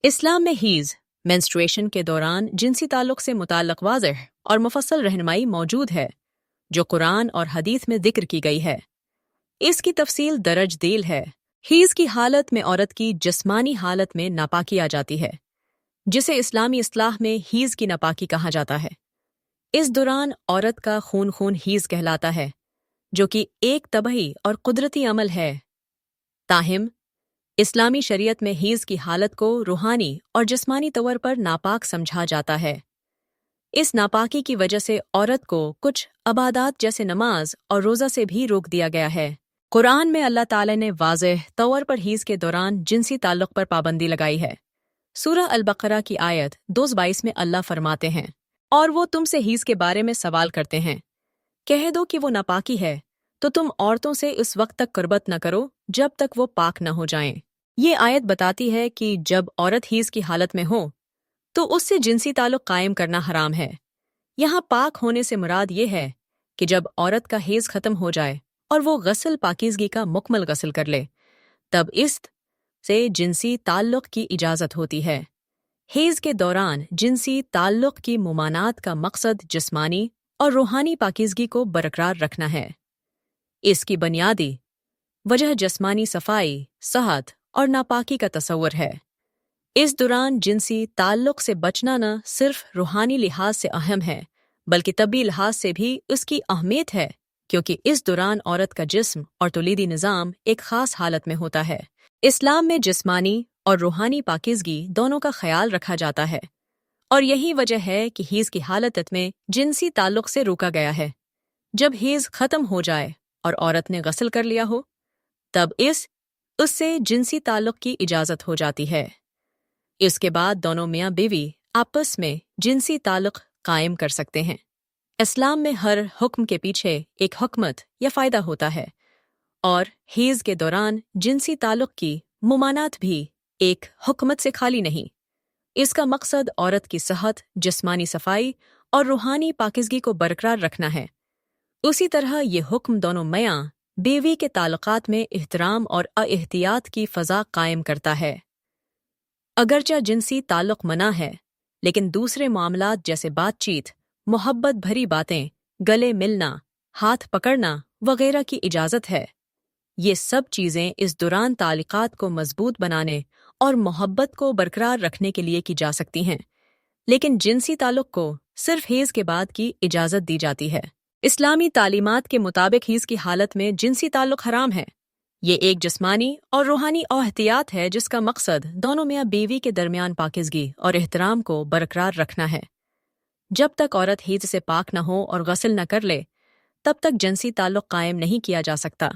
इस्लाम में his menstruation के दौरान जिनसी ताल्लुक़ से मुताल्लिक़ वाज़ेह और मुफस्सल रहनुमाई मौजूद है जो कुरान और हदीस में ज़िक्र की गई है। इसकी तफसील दरज देल है। हीज़ की हालत में औरत की जिस्मानी हालत में नापाकी आ जाती है, जिसे इस्लामी इस्लाह में हीज़ की नापाकी कहा जाता है। इस दौरान औरत का खून हीज़ कहलाता है, जो कि एक तबही और कुदरती अमल है। ताहिम इस्लामी शरीयत में हीज़ की हालत को रूहानी और जिस्मानी तौर पर नापाक समझा जाता है। इस नापाकी की वजह से औरत को कुछ अबादात जैसे नमाज और रोज़ा से भी रोक दिया गया है। कुरान में अल्लाह ताला ने वाज़ेह तौर पर हीज़ के दौरान जिनसी ताल्लुक़ पर पाबंदी लगाई है। सूरह अल-बक़रा की आयत 222 में अल्लाह फरमाते हैं, और वो तुमसे हीज़ के बारे में सवाल करते हैं, कह दो कि वो नापाकी है, तो तुम औरतों से उस वक्त तक कुर्बत न करो जब तक वो पाक न हो जाएं। ये आयत बताती है कि जब औरत हीज़ की हालत में हो तो उससे जिनसी ताल्लुक़ कायम करना हराम है। यहाँ पाक होने से मुराद ये है कि जब औरत का हीज़ ख़त्म हो जाए और वो गस्ल पाकीज़गी का मुकम्मल गस्ल कर ले, तब इस से जिनसी ताल्लुक़ की इजाज़त होती है। हीज़ के दौरान जिनसी ताल्लुक़ की मुमानात का मकसद जिस्मानी और रूहानी पाकीज़गी को बरकरार रखना है। इसकी बुनियादी वजह जिस्मानी सफाई, सेहत और नापाकी का तसव्वुर है। इस दौरान जिनसी ताल्लुक़ से बचना न सिर्फ रूहानी लिहाज से अहम है, बल्कि तबी लिहाज से भी उसकी अहमियत है, क्योंकि इस दौरान औरत का जिस्म और तौलीदी निज़ाम एक ख़ास हालत में होता है। इस्लाम में जिस्मानी और रूहानी पाकीज़गी दोनों का ख्याल रखा जाता है, और यही वजह है कि हीज़ की हालत में जिनसी ताल्लुक़ से रोका गया है। जब हीज़ ख़त्म हो जाए और औरत ने गस्ल कर लिया हो, तब उससे जिनसी ताल्लुक़ की इजाज़त हो जाती है। इसके बाद दोनों मियाँ बीवी आपस में जिनसी ताल्लुक़ कायम कर सकते हैं। इस्लाम में हर हुक्म के पीछे एक हुकमत या फ़ायदा होता है, और हीज़ के दौरान जिनसी ताल्लुक़ की मुमानात भी एक हुकमत से खाली नहीं। इसका मकसद औरत की सेहत, जिस्मानी सफाई और रूहानी पाकीज़गी को बरकरार रखना है। उसी तरह ये हुक्म दोनों मियाँ बीवी के ताल्लुकात में एहतराम और एहतियात की फ़ज़ा कायम करता है। अगरचे जिनसी ताल्लुक़ मना है, लेकिन दूसरे मामलात जैसे बातचीत, मोहब्बत भरी बातें, गले मिलना, हाथ पकड़ना वगैरह की इजाज़त है। ये सब चीज़ें इस दौरान ताल्लुकात को मजबूत बनाने और मोहब्बत को बरकरार रखने के लिए की जा सकती हैं, लेकिन जिनसी ताल्लुक़ को सिर्फ हीज़ के बाद की इजाज़त दी जाती है। इस्लामी तालीमात के मुताबिक हीज़ की हालत में जिनसी ताल्लुक़ हराम है। ये एक जिस्मानी और रूहानी एहतियात है जिसका मकसद दोनों मियाँ बीवी के दरमियान पाकीज़गी और एहतराम को बरकरार रखना है। जब तक औरत हीज़ से पाक न हो और गस्ल न कर ले, तब तक जिनसी ताल्लुक़ कायम नहीं किया जा सकता।